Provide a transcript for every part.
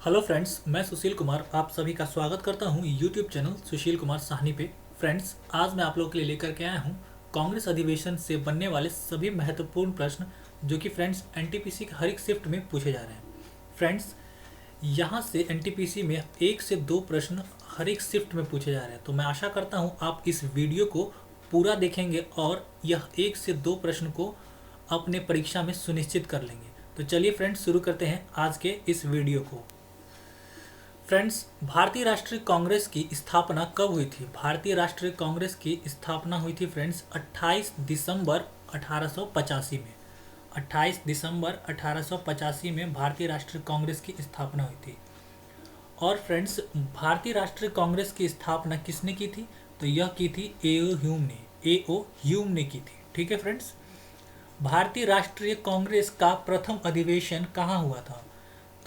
Hello friends, मैं सुशील कुमार आप सभी का स्वागत करता हूं यूट्यूब चैनल सुशील कुमार साहनी पे। फ्रेंड्स, आज मैं आप लोगों के लिए लेकर के आया हूं कांग्रेस अधिवेशन से बनने वाले सभी महत्वपूर्ण प्रश्न जो कि फ्रेंड्स एनटीपीसी के हर एक शिफ्ट में पूछे जा रहे हैं। फ्रेंड्स, यहाँ से एनटीपीसी में 1 से 2 प्रश्न हर एक शिफ्ट में पूछे जा रहे हैं, तो मैं आशा करता हूँ आप इस वीडियो को पूरा देखेंगे और यह 1 से 2 प्रश्न को अपने परीक्षा में सुनिश्चित कर लेंगे। तो चलिए फ्रेंड्स, शुरू करते हैं आज के इस वीडियो को। फ्रेंड्स, भारतीय राष्ट्रीय कांग्रेस की स्थापना कब हुई थी? भारतीय राष्ट्रीय कांग्रेस की स्थापना हुई थी फ्रेंड्स 28 दिसंबर 1885 में। 28 दिसंबर 1885 में भारतीय राष्ट्रीय कांग्रेस की स्थापना हुई थी। और फ्रेंड्स, भारतीय राष्ट्रीय कांग्रेस की स्थापना किसने की थी? तो यह की थी एओ ह्यूम ने की थी। ठीक है फ्रेंड्स। भारतीय राष्ट्रीय कांग्रेस का प्रथम अधिवेशन कहाँ हुआ था?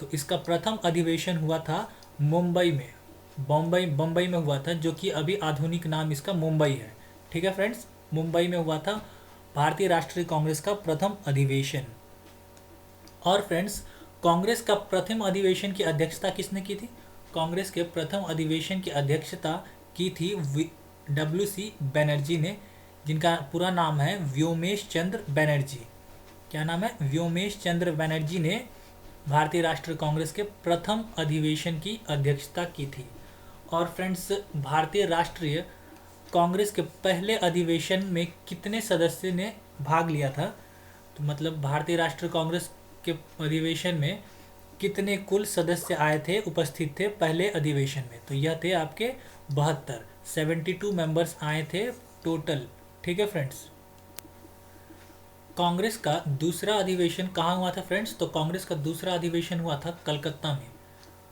तो इसका प्रथम अधिवेशन हुआ था मुंबई में, बम्बई में हुआ था, जो कि अभी आधुनिक नाम इसका मुंबई है। ठीक है फ्रेंड्स, मुंबई में हुआ था भारतीय राष्ट्रीय कांग्रेस का प्रथम अधिवेशन। और फ्रेंड्स, कांग्रेस का प्रथम अधिवेशन की अध्यक्षता किसने की थी? कांग्रेस के प्रथम अधिवेशन की अध्यक्षता की थी WC बनर्जी ने, जिनका पूरा नाम है व्योमेश चंद्र बनर्जी। क्या नाम है? व्योमेश चंद्र बनर्जी ने भारतीय राष्ट्रीय कांग्रेस के प्रथम अधिवेशन की अध्यक्षता की थी। और फ्रेंड्स, भारतीय राष्ट्रीय कांग्रेस के पहले अधिवेशन में कितने सदस्य ने भाग लिया था? तो मतलब भारतीय राष्ट्रीय कांग्रेस के अधिवेशन में कितने कुल सदस्य आए थे, उपस्थित थे पहले अधिवेशन में? तो यह थे आपके 72 मेंबर्स आए थे टोटल। ठीक है फ्रेंड्स। कांग्रेस का दूसरा अधिवेशन कहाँ हुआ था फ्रेंड्स? तो कांग्रेस का दूसरा अधिवेशन हुआ था कलकत्ता में।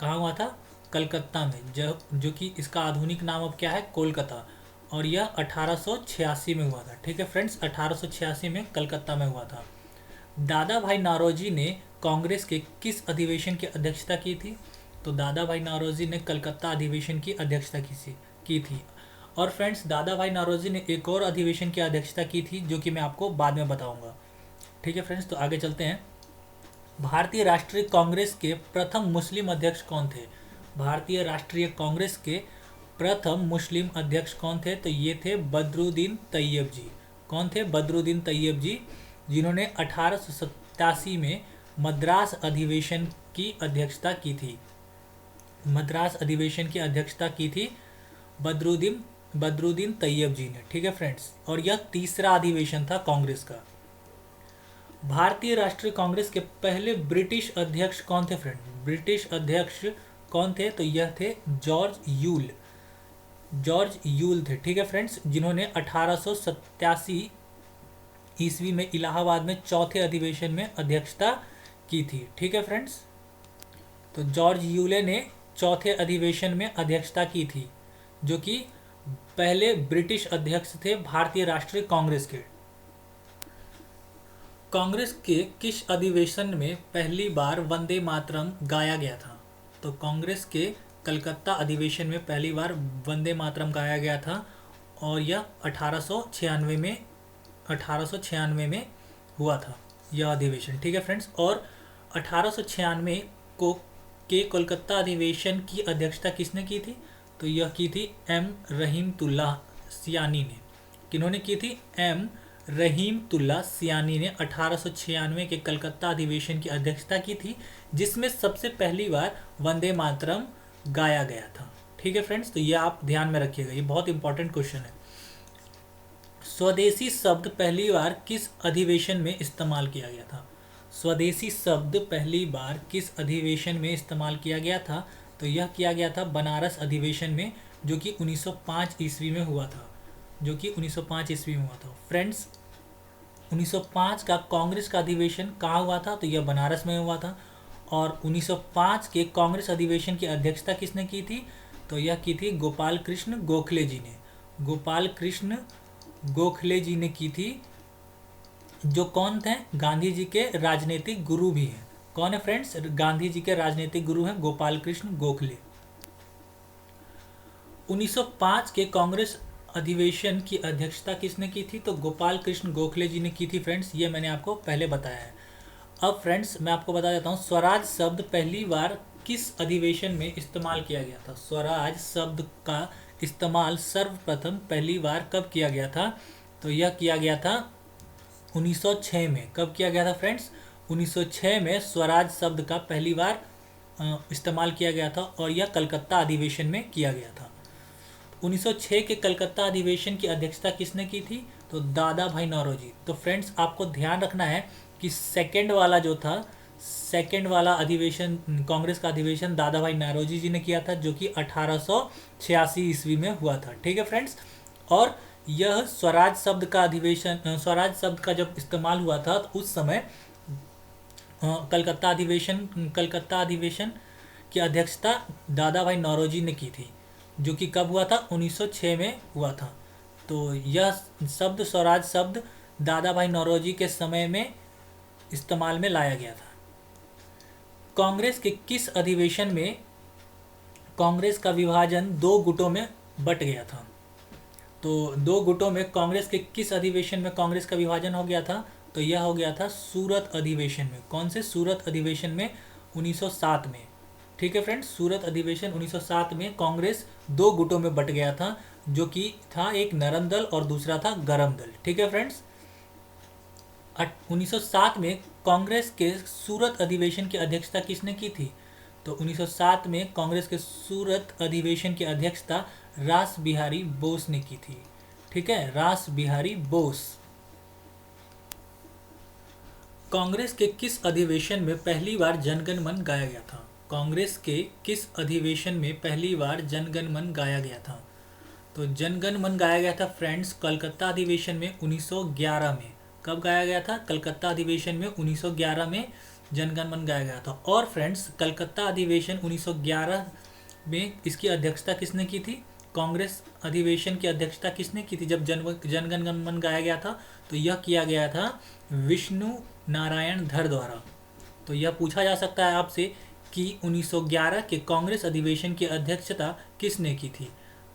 कहाँ हुआ था? कलकत्ता में, जो कि इसका आधुनिक नाम अब क्या है? कोलकाता। और यह 1886 में हुआ था। ठीक है फ्रेंड्स, 1886 में कलकत्ता में हुआ था। दादा भाई नौरोजी ने कांग्रेस के किस अधिवेशन की अध्यक्षता की थी? तो दादा भाई नौरोजी ने कलकत्ता अधिवेशन की अध्यक्षता की थी। और फ्रेंड्स, दादा भाई नौरोजी ने एक और अधिवेशन की अध्यक्षता की थी, जो कि मैं आपको बाद में बताऊंगा। ठीक है फ्रेंड्स, तो आगे चलते हैं। भारतीय राष्ट्रीय कांग्रेस के प्रथम मुस्लिम अध्यक्ष कौन थे? भारतीय राष्ट्रीय कांग्रेस के प्रथम मुस्लिम अध्यक्ष कौन थे? तो ये थे बदरुद्दीन तैयब जी। कौन थे? बदरुद्दीन तैयब जी, जिन्होंने 1887 में मद्रास अधिवेशन की अध्यक्षता की थी। मद्रास अधिवेशन की अध्यक्षता की थी बदरुद्दीन तैयब जी ने। ठीक है फ्रेंड्स, और यह तीसरा अधिवेशन था कांग्रेस का। भारतीय राष्ट्रीय कांग्रेस के पहले ब्रिटिश अध्यक्ष कौन थे फ्रेंड? ब्रिटिश अध्यक्ष कौन थे? तो यह थे जॉर्ज यूल थे। ठीक है फ्रेंड्स, जिन्होंने 1887 ईस्वी में इलाहाबाद में चौथे अधिवेशन में अध्यक्षता की थी। ठीक है फ्रेंड्स, तो जॉर्ज यूले ने चौथे अधिवेशन में अध्यक्षता की थी, जो कि पहले ब्रिटिश अध्यक्ष थे भारतीय राष्ट्रीय कांग्रेस के। कांग्रेस के किस अधिवेशन में पहली बार वंदे मातरम गाया गया था? तो कांग्रेस के कलकत्ता अधिवेशन में पहली बार वंदे मातरम गाया गया था, और यह 1896 में हुआ था यह अधिवेशन। ठीक है फ्रेंड्स, और 1896 को के कोलकाता अधिवेशन की अध्यक्षता किसने की थी? तो यह की थी एम रहीमतुल्लाह सियानी ने। किन्होंने की थी? एम रहीमतुल्लाह सियानी ने 1896 के कलकत्ता अधिवेशन की अध्यक्षता की थी, जिसमें सबसे पहली बार वंदे मातरम गाया गया था। ठीक है फ्रेंड्स, तो ये आप ध्यान में रखिएगा, ये बहुत इंपॉर्टेंट क्वेश्चन है। स्वदेशी शब्द पहली बार किस अधिवेशन में इस्तेमाल किया गया था? स्वदेशी शब्द पहली बार किस अधिवेशन में इस्तेमाल किया गया था? तो यह किया गया था बनारस अधिवेशन में, जो कि 1905 ईस्वी में हुआ था। फ्रेंड्स, 1905 का कांग्रेस का अधिवेशन कहाँ हुआ था? तो यह बनारस में हुआ था। और 1905 के कांग्रेस अधिवेशन की अध्यक्षता किसने की थी? तो यह की थी गोपाल कृष्ण गोखले जी ने। गोपाल कृष्ण गोखले जी ने की थी, जो कौन थे? गांधी जी के राजनीतिक गुरु भी हैं। कौन है फ्रेंड्स? गांधी जी के राजनीतिक गुरु हैं गोपाल कृष्ण गोखले। 1905 के कांग्रेस अधिवेशन की अध्यक्षता किसने की थी? तो गोपाल कृष्ण गोखले जी ने की थी फ्रेंड्स, ये मैंने आपको पहले बताया है। अब फ्रेंड्स, मैं आपको बता देता हूँ, स्वराज शब्द पहली बार किस अधिवेशन में इस्तेमाल किया गया था? स्वराज शब्द का इस्तेमाल सर्वप्रथम पहली बार कब किया गया था? तो यह किया गया था 1906 में। कब किया गया था फ्रेंड्स? 1906 में स्वराज शब्द का पहली बार इस्तेमाल किया गया था और यह कलकत्ता अधिवेशन में किया गया था। 1906 के कलकत्ता अधिवेशन की अध्यक्षता किसने की थी? तो दादा भाई नौरोजी। तो फ्रेंड्स आपको ध्यान रखना है कि सेकंड वाला जो था, सेकंड वाला अधिवेशन, कांग्रेस का अधिवेशन दादा भाई नौरोजी जी ने किया था, जो कि 1886 ईस्वी में हुआ था। ठीक है फ्रेंड्स। और यह स्वराज शब्द का अधिवेशन, स्वराज शब्द का जब इस्तेमाल हुआ था तो उस समय कलकत्ता अधिवेशन की अध्यक्षता दादा भाई नौरोजी ने की थी, जो कि कब हुआ था? 1906 में हुआ था। तो यह शब्द, स्वराज शब्द, दादा भाई नौरोजी के समय में इस्तेमाल में लाया गया था। कांग्रेस के किस अधिवेशन में कांग्रेस का विभाजन दो गुटों में बट गया था? तो दो गुटों में कांग्रेस के किस अधिवेशन में कांग्रेस का विभाजन हो गया था? तो यह हो गया था सूरत अधिवेशन में। कौन से? सूरत अधिवेशन में 1907 में। ठीक है फ्रेंड्स, सूरत अधिवेशन 1907 में कांग्रेस दो गुटों में बट गया था, जो कि था एक नरम दल और दूसरा था गरम दल। ठीक है फ्रेंड्स। 1907 में कांग्रेस के सूरत अधिवेशन की अध्यक्षता किसने की थी? तो 1907 में कांग्रेस के सूरत अधिवेशन की अध्यक्षता रास बिहारी बोस ने की थी। ठीक है, रास बिहारी बोस। कांग्रेस के किस अधिवेशन में पहली बार जनगण मन गाया गया था? कांग्रेस के किस अधिवेशन में पहली बार जनगण मन गाया गया था? तो जनगण मन गाया गया था फ्रेंड्स कलकत्ता अधिवेशन में 1911 में। कब गाया गया था? कलकत्ता अधिवेशन में 1911 में जनगण मन गाया गया था। और फ्रेंड्स कलकत्ता अधिवेशन 1911 में इसकी अध्यक्षता किसने की थी? कांग्रेस अधिवेशन की अध्यक्षता किसने की थी जब जनगण मन गाया गया था? तो यह किया गया था विष्णु नारायण धर द्वारा। तो यह पूछा जा सकता है आपसे कि 1911 के कांग्रेस अधिवेशन की अध्यक्षता किसने की थी?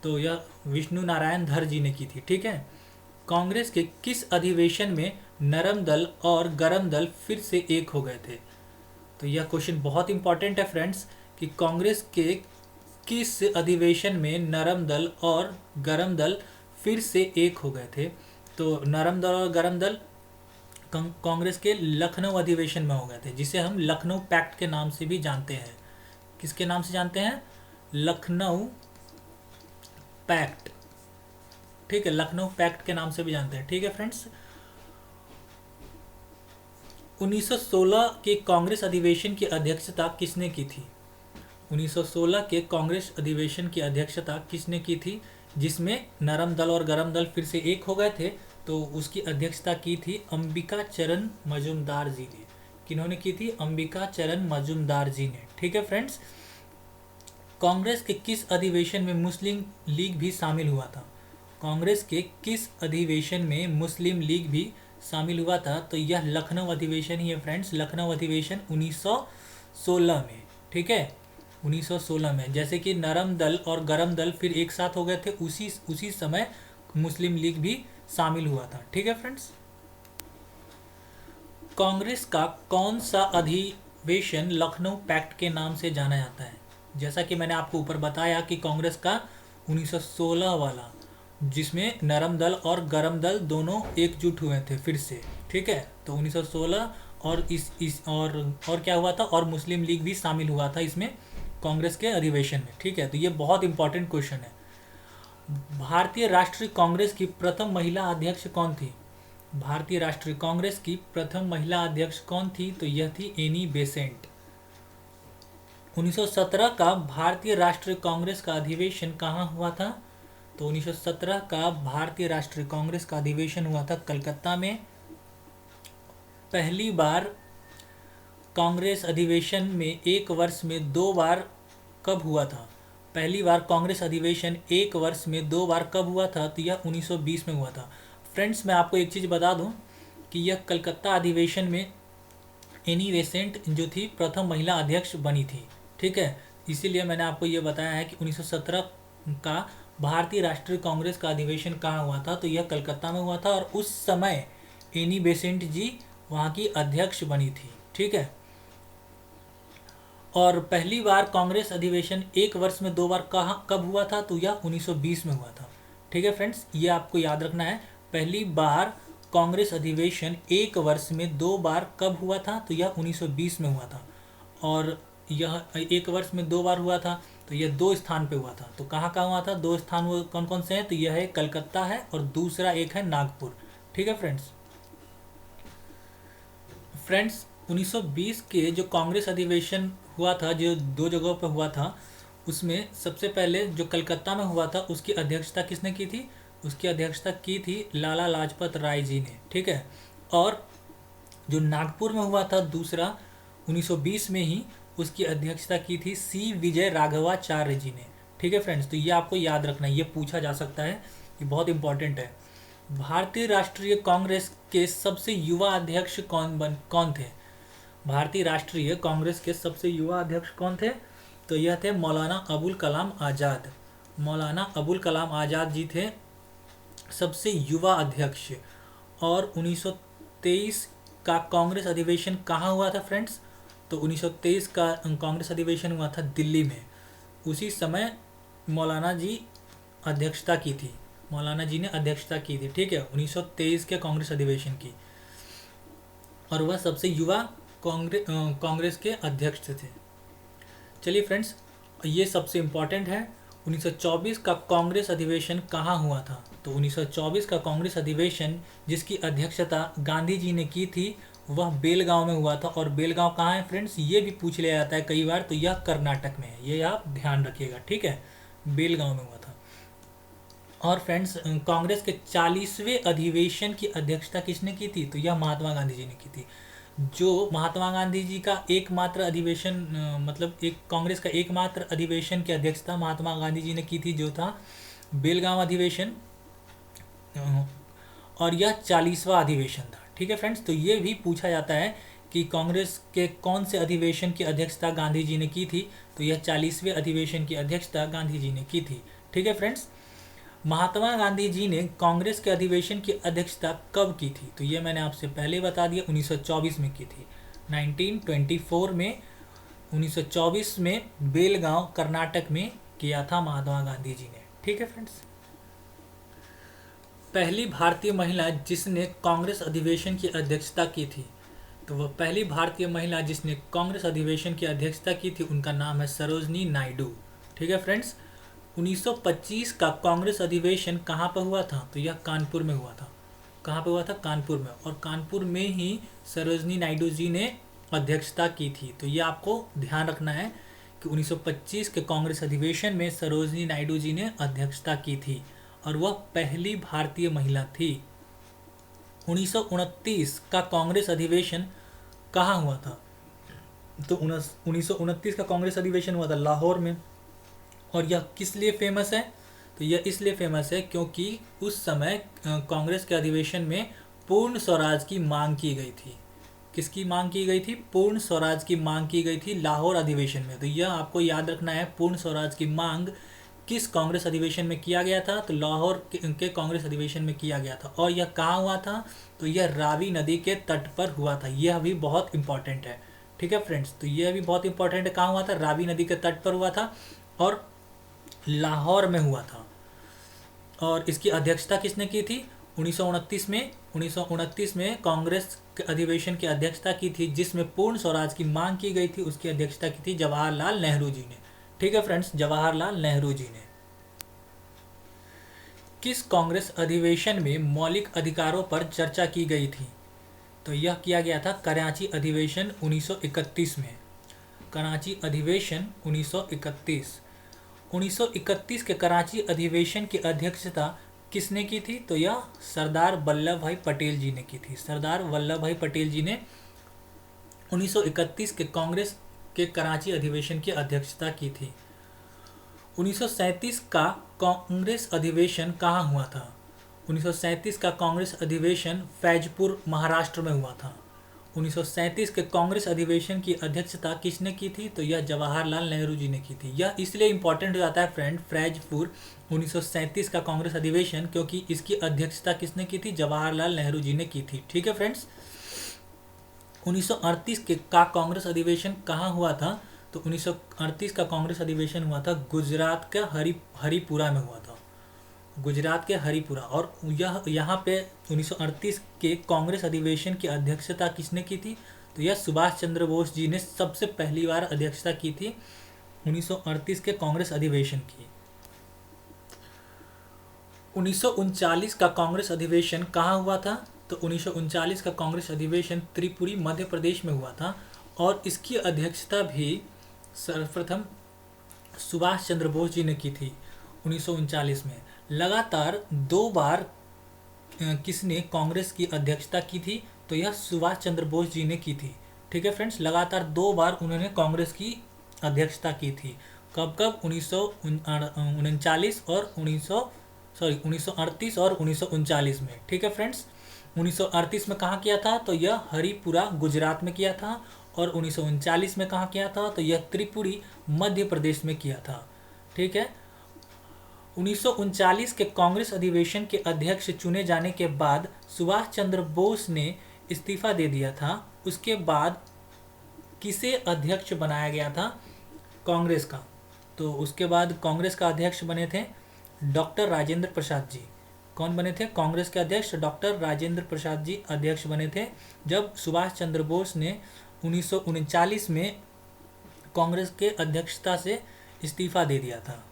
तो यह विष्णु नारायण धर जी ने की थी। ठीक है। कांग्रेस के किस अधिवेशन में नरम दल और गरम दल फिर से एक हो गए थे? तो यह क्वेश्चन बहुत इंपॉर्टेंट है फ्रेंड्स कि कांग्रेस के किस अधिवेशन में नरम दल और गरम दल फिर से एक हो गए थे? तो नरम दल और गरम दल कांग्रेस के लखनऊ अधिवेशन में हो गए थे, जिसे हम लखनऊ पैक्ट के नाम से भी जानते हैं। किसके नाम से जानते हैं? लखनऊ पैक्ट। ठीक है, लखनऊ पैक्ट के नाम से भी जानते हैं। ठीक है फ्रेंड्स। 1916 के कांग्रेस अधिवेशन की अध्यक्षता किसने की थी? 1916 के कांग्रेस अधिवेशन की अध्यक्षता किसने की थी जिसमें नरम दल और गरम दल फिर से एक हो गए थे? तो उसकी अध्यक्षता की थी अंबिका चरण मजूमदार जी ने। किन्होंने की थी? अंबिका चरण मजूमदार जी ने। ठीक है फ्रेंड्स। कांग्रेस के किस अधिवेशन में मुस्लिम लीग भी शामिल हुआ था? कांग्रेस के किस अधिवेशन में मुस्लिम लीग भी शामिल हुआ था? तो यह लखनऊ अधिवेशन ही है फ्रेंड्स, लखनऊ अधिवेशन 1916 में। ठीक है, 1916 में। जैसे कि नरम दल और गरम दल फिर एक साथ हो गए थे, उसी समय मुस्लिम लीग भी शामिल हुआ था। ठीक है फ्रेंड्स। कांग्रेस का कौन सा अधिवेशन लखनऊ पैक्ट के नाम से जाना जाता है? जैसा कि मैंने आपको ऊपर बताया कि कांग्रेस का 1916 वाला, जिसमें नरम दल और गरम दल दोनों एकजुट हुए थे फिर से। ठीक है, तो 1916 और और क्या हुआ था? और मुस्लिम लीग भी शामिल हुआ था इसमें, कांग्रेस के अधिवेशन में। ठीक है, तो ये बहुत इंपॉर्टेंट क्वेश्चन है। भारतीय राष्ट्रीय कांग्रेस की प्रथम महिला अध्यक्ष कौन थी? भारतीय राष्ट्रीय कांग्रेस की प्रथम महिला अध्यक्ष कौन थी? तो यह थी एनी बेसेंट। 1917 का भारतीय राष्ट्रीय कांग्रेस का अधिवेशन कहाँ हुआ था? तो 1917 का भारतीय राष्ट्रीय कांग्रेस का अधिवेशन हुआ था कलकत्ता में। पहली बार कांग्रेस अधिवेशन में एक वर्ष में 2 बार कब हुआ था? पहली बार कांग्रेस अधिवेशन एक वर्ष में 2 बार कब हुआ था? तो यह 1920 में हुआ था। फ्रेंड्स, मैं आपको एक चीज़ बता दूं कि यह कलकत्ता अधिवेशन में एनी बेसेंट जो थी प्रथम महिला अध्यक्ष बनी थी। ठीक है, इसीलिए मैंने आपको ये बताया है कि 1917 का भारतीय राष्ट्रीय कांग्रेस का अधिवेशन कहाँ हुआ था? तो यह कलकत्ता में हुआ था और उस समय एनी बेसेंट जी वहाँ की अध्यक्ष बनी थी। ठीक है। और पहली बार कांग्रेस अधिवेशन एक वर्ष में 2 बार कहाँ कब हुआ था, तो यह 1920 में हुआ था। ठीक है फ्रेंड्स, ये आपको याद रखना है। पहली बार कांग्रेस अधिवेशन एक वर्ष में 2 बार कब हुआ था, तो यह 1920 में हुआ था। और यह एक वर्ष में 2 बार हुआ था, तो यह 2 स्थान पे हुआ था। तो कहाँ कहाँ हुआ था, 2 स्थान वो कौन कौन से हैं, तो यह है कलकत्ता है और दूसरा एक है नागपुर। ठीक है फ्रेंड्स। 1920 के जो कांग्रेस अधिवेशन हुआ था, जो 2 जगहों पर हुआ था, उसमें सबसे पहले जो कलकत्ता में हुआ था उसकी अध्यक्षता किसने की थी, उसकी अध्यक्षता की थी लाला लाजपत राय जी ने। ठीक है। और जो नागपुर में हुआ था दूसरा 1920 में ही, उसकी अध्यक्षता की थी सी विजय राघवाचार्य जी ने। ठीक है फ्रेंड्स, तो ये आपको याद रखना है, ये पूछा जा सकता है, ये बहुत इंपॉर्टेंट है। भारतीय राष्ट्रीय कांग्रेस के सबसे युवा अध्यक्ष कौन थे, भारतीय राष्ट्रीय कांग्रेस के सबसे युवा अध्यक्ष कौन थे, तो यह थे मौलाना अबुल कलाम आज़ाद। मौलाना अबुल कलाम आज़ाद जी थे सबसे युवा अध्यक्ष। और 1923 का कांग्रेस अधिवेशन कहाँ हुआ था फ्रेंड्स, तो 1923 का कांग्रेस अधिवेशन हुआ था दिल्ली में। उसी समय मौलाना जी अध्यक्षता की थी, मौलाना जी ने अध्यक्षता की थी। ठीक है, 1923 के कांग्रेस अधिवेशन की। और वह सबसे युवा कांग्रेस के अध्यक्ष थे। चलिए फ्रेंड्स, ये सबसे इम्पॉर्टेंट है। 1924 का कांग्रेस अधिवेशन कहाँ हुआ था, तो 1924 का कांग्रेस अधिवेशन जिसकी अध्यक्षता गांधी जी ने की थी वह बेलगांव में हुआ था। और बेलगांव कहाँ है फ्रेंड्स, ये भी पूछ लिया जाता है कई बार, तो यह कर्नाटक में है, ये आप ध्यान रखिएगा। ठीक है, बेलगांव में हुआ था। और फ्रेंड्स, कांग्रेस के 40वें अधिवेशन की अध्यक्षता किसने की थी, तो यह महात्मा गांधी जी ने की थी। जो महात्मा गांधी जी का एकमात्र अधिवेशन, मतलब एक कांग्रेस का एकमात्र अधिवेशन की अध्यक्षता महात्मा गांधी जी ने की थी, जो था बेलगांव अधिवेशन। और यह 40वां अधिवेशन था। ठीक है फ्रेंड्स, तो ये भी पूछा जाता है कि कांग्रेस के कौन से अधिवेशन की अध्यक्षता गांधी जी ने की थी, तो यह 40वें अधिवेशन की अध्यक्षता गांधी जी ने की थी। ठीक है फ्रेंड्स, महात्मा गांधी जी ने कांग्रेस के अधिवेशन की अध्यक्षता कब की थी, तो ये मैंने आपसे पहले बता दिया, 1924 में की थी। 1924 में, 1924 में बेलगांव कर्नाटक में किया था महात्मा गांधी जी ने। ठीक है फ्रेंड्स, पहली भारतीय महिला जिसने कांग्रेस अधिवेशन की अध्यक्षता की थी, तो वह पहली भारतीय महिला जिसने कांग्रेस अधिवेशन की अध्यक्षता की थी, उनका नाम है सरोजनी नायडू। ठीक है फ्रेंड्स, 1925 का कांग्रेस अधिवेशन कहाँ पर हुआ था, तो यह कानपुर में हुआ था। कहाँ पर हुआ था, कानपुर में। और कानपुर में ही सरोजनी नायडू जी ने अध्यक्षता की थी। तो ये आपको ध्यान रखना है कि 1925 के कांग्रेस अधिवेशन में सरोजनी नायडू जी ने अध्यक्षता की थी और वह पहली भारतीय महिला थी। 1929 का कांग्रेस अधिवेशन कहाँ हुआ था, तो 1929 का कांग्रेस अधिवेशन हुआ था लाहौर में। और यह किस लिए फेमस है, तो यह इसलिए फेमस है क्योंकि उस समय कांग्रेस के अधिवेशन में पूर्ण स्वराज की मांग की गई थी। किसकी मांग की गई थी, पूर्ण स्वराज की मांग की गई थी लाहौर अधिवेशन में। तो यह आपको याद रखना है, पूर्ण स्वराज की मांग किस कांग्रेस अधिवेशन में किया गया था, तो लाहौर के कांग्रेस अधिवेशन में किया गया था। और यह कहाँ हुआ था, तो यह रावी नदी के तट पर हुआ था। यह भी बहुत इंपॉर्टेंट है। ठीक है फ्रेंड्स, तो यह भी बहुत इंपॉर्टेंट है, कहाँ हुआ था, रावी नदी के तट पर हुआ था और लाहौर में हुआ था। और इसकी अध्यक्षता किसने की थी, 1929 में कांग्रेस के अधिवेशन की अध्यक्षता की थी जिसमें पूर्ण स्वराज की मांग की गई थी, उसकी अध्यक्षता की थी जवाहरलाल नेहरू जी ने। ठीक है फ्रेंड्स, जवाहरलाल नेहरू जी ने। किस कांग्रेस अधिवेशन में मौलिक अधिकारों पर चर्चा की गई थी, तो यह किया गया था कराची अधिवेशन 1931 में। कराची अधिवेशन 1931। 1931 के कराची अधिवेशन की अध्यक्षता किसने की थी, तो यह सरदार वल्लभ भाई पटेल जी ने की थी। सरदार वल्लभ भाई पटेल जी ने 1931 के कांग्रेस के कराची अधिवेशन की अध्यक्षता की थी। 1937 का कांग्रेस अधिवेशन कहाँ हुआ था, 1937 का कांग्रेस अधिवेशन फैजपुर महाराष्ट्र में हुआ था। 1937 के कांग्रेस अधिवेशन की अध्यक्षता किसने की थी, तो यह जवाहरलाल नेहरू जी ने की थी। यह इसलिए इंपॉर्टेंट हो जाता है फ्रेंड, फैजपुर 1937 का कांग्रेस अधिवेशन, क्योंकि इसकी अध्यक्षता किसने की थी, जवाहरलाल नेहरू जी ने की थी। ठीक है फ्रेंड्स, 1938 के का कांग्रेस अधिवेशन कहाँ हुआ था, तो 1938 का कांग्रेस अधिवेशन हुआ था गुजरात के हरिपुरा में हुआ था, गुजरात के हरिपुरा। और यहाँ पे 1938 के कांग्रेस अधिवेशन की अध्यक्षता किसने की थी? तो यह सुभाष चंद्र बोस जी ने सबसे पहली बार अध्यक्षता की थी 1938 के कांग्रेस अधिवेशन की। 1939 का कांग्रेस अधिवेशन कहाँ हुआ था? तो 1939 का कांग्रेस अधिवेशन त्रिपुरी मध्य प्रदेश में हुआ था और इसकी अध्यक्षता भी सर्वप्रथम सुभाष चंद्र बोस जी ने की थी 1939 में। लगातार 2 बार किसने कांग्रेस की अध्यक्षता की थी? तो यह सुभाष चंद्र बोस जी ने की थी। ठीक है फ्रेंड्स, लगातार 2 बार उन्होंने कांग्रेस की अध्यक्षता की थी। कब कब? 1939 और 1938 और 1939 में। ठीक है फ्रेंड्स, 1938 में कहाँ किया था? तो यह हरिपुरा गुजरात में किया था। और 1939 में कहाँ किया था? तो यह त्रिपुरी मध्य प्रदेश में किया था। ठीक है, 1939 के कांग्रेस अधिवेशन के अध्यक्ष चुने जाने के बाद सुभाष चंद्र बोस ने इस्तीफा दे दिया था। उसके बाद किसे अध्यक्ष बनाया गया था? कांग्रेस का। तो उसके बाद कांग्रेस का अध्यक्ष बने थे डॉक्टर राजेंद्र प्रसाद जी। कौन बने थे? कांग्रेस के अध्यक्ष डॉक्टर राजेंद्र प्रसाद जी अध्यक्ष बने थे जब सुभाष चंद्र बोस ने 1939 में कांग्रेस के अध्यक्षता से इस्तीफा दे दिया था।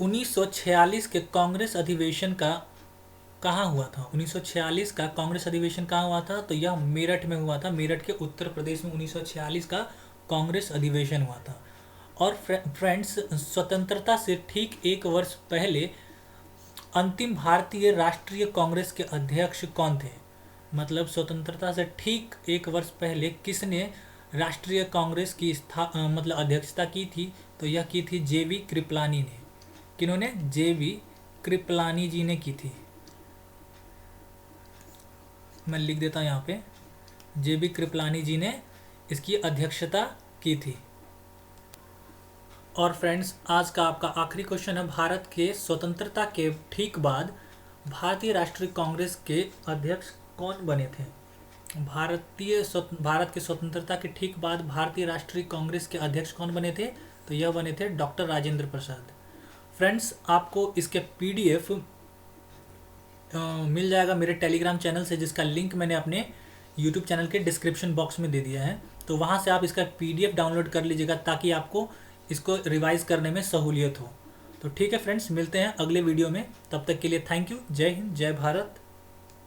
1946 के कांग्रेस अधिवेशन का कहाँ हुआ था? 1946 का कांग्रेस अधिवेशन कहाँ हुआ था? तो यह मेरठ में हुआ था। मेरठ के उत्तर प्रदेश में 1946 का कांग्रेस अधिवेशन हुआ था। और फ्रेंड्स, स्वतंत्रता से ठीक 1 वर्ष पहले अंतिम भारतीय राष्ट्रीय कांग्रेस के अध्यक्ष कौन थे? मतलब स्वतंत्रता से ठीक 1 वर्ष पहले किसने राष्ट्रीय कांग्रेस की मतलब अध्यक्षता की थी? तो यह की थी जेबी कृपलानी ने। किन्होंने? जेबी कृपलानी जी ने की थी। मैं लिख देता हूँ यहाँ पे, जेबी कृपलानी जी ने इसकी अध्यक्षता की थी। और फ्रेंड्स, आज का आपका आखिरी क्वेश्चन है, भारत के स्वतंत्रता के ठीक बाद भारतीय राष्ट्रीय कांग्रेस के अध्यक्ष कौन बने थे? भारत के स्वतंत्रता के ठीक बाद भारतीय राष्ट्रीय कांग्रेस के अध्यक्ष कौन बने थे? तो यह बने थे डॉक्टर राजेंद्र प्रसाद। फ्रेंड्स, आपको इसके PDF मिल जाएगा मेरे टेलीग्राम चैनल से, जिसका लिंक मैंने अपने YouTube चैनल के डिस्क्रिप्शन बॉक्स में दे दिया है। तो वहाँ से आप इसका PDF डाउनलोड कर लीजिएगा ताकि आपको इसको रिवाइज करने में सहूलियत हो। तो ठीक है फ्रेंड्स, मिलते हैं अगले वीडियो में। तब तक के लिए थैंक यू। जय हिंद, जय भारत।